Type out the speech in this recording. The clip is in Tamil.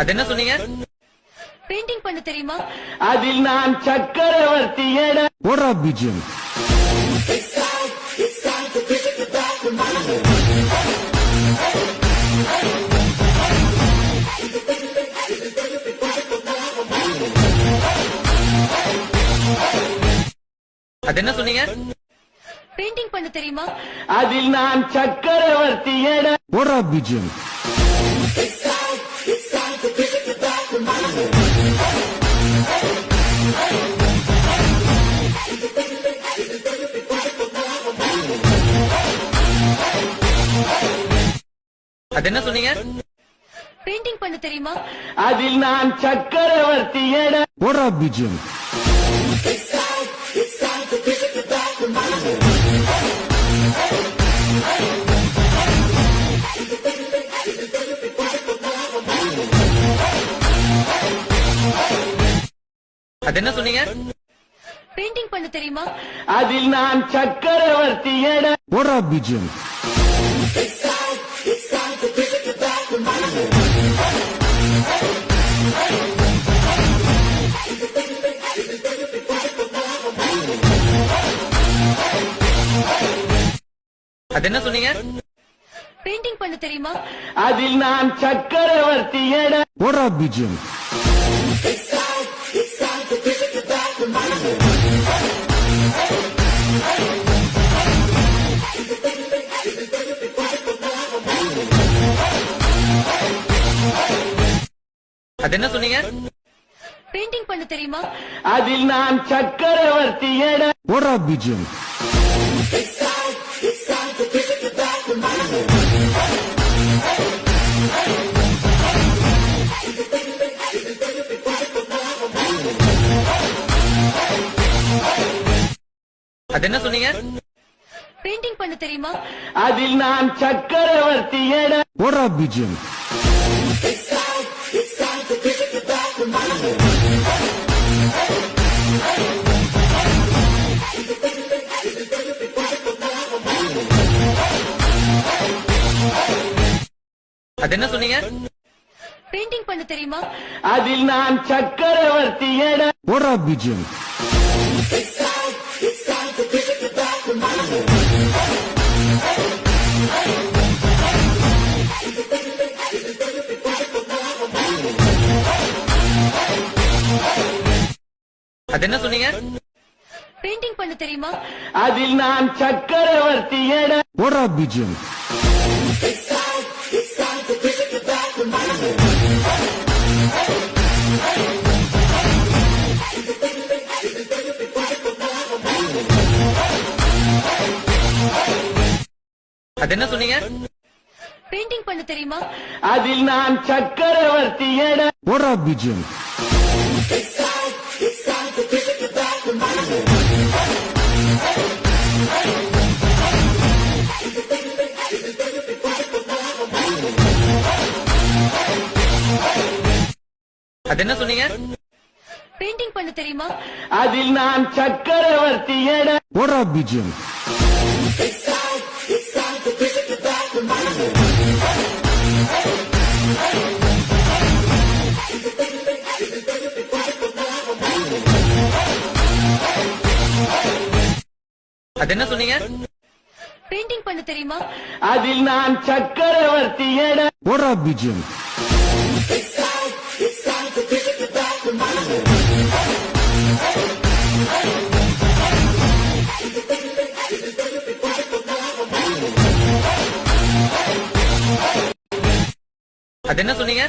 அது என்ன சொன்னீங்க? பெயிண்டிங் பண்ண தெரியுமா? அதில் நான் சக்கரவர்த்தியட. ஓடுறா பிஜிஎம். அது என்ன சொன்னீங்க? பெயிண்டிங் பண்ண தெரியுமா? அதில் நான் சக்கரவர்த்தியட. ஓடுறா பிஜிஎம். அது என்ன சொன்னீங்க? பெயிண்டிங் பண்ண தெரியுமா? அதில் நான் சக்கரவர்த்தியட. ஓடுறா பிஜிஎம். அது என்ன சொன்னீங்க? பெயிண்டிங் பண்ண தெரியுமா? அதில் நான் சக்கரவர்த்தியட. ஓடுறா பிஜிஎம். அது என்ன சொன்னீங்க? பெயிண்டிங் பண்ண தெரியுமா? அதில் நான் சக்கரவர்த்தியட. ஓடுறா பிஜிஎம். அது என்ன சொன்னீங்க? பெயிண்டிங் பண்ண தெரியுமா? அதில் நான் சக்கரவர்த்தியட. ஓடுறா பிஜிஎம். அது என்ன சொன்னீங்க? பெயிண்டிங் பண்ண தெரியுமா? அதில் நான் சக்கரவர்த்தியட. ஓடுறா பிஜிஎம். அது என்ன சொன்னீங்க? பெயிண்டிங் பண்ண தெரியுமா? அதில் நான் சக்கரவர்த்தியட. ஓடுறா பிஜிஎம். அது என்ன சொன்னீங்க? பெயிண்டிங் பண்ண தெரியுமா? அதில் நான் சக்கரவர்த்தியட. ஓடுறா பிஜிஎம். அது என்ன சொன்னீங்க? பெயிண்டிங் பண்ண தெரியுமா? அதில் நான் சக்கரவர்த்தியட. ஓடுறா பிஜிஎம். அது என்ன சொன்னீங்க? பெயிண்டிங் பண்ண தெரியுமா? அதில் நான் சக்கரவர்த்தியட. ஓடுறா பிஜிஎம். அது என்ன சொன்னீங்க? பெயிண்டிங் பண்ண தெரியுமா? அதில் நான் சக்கரவர்த்தியட. ஓடுறா பிஜிஎம். அது என்ன சொன்னீங்க?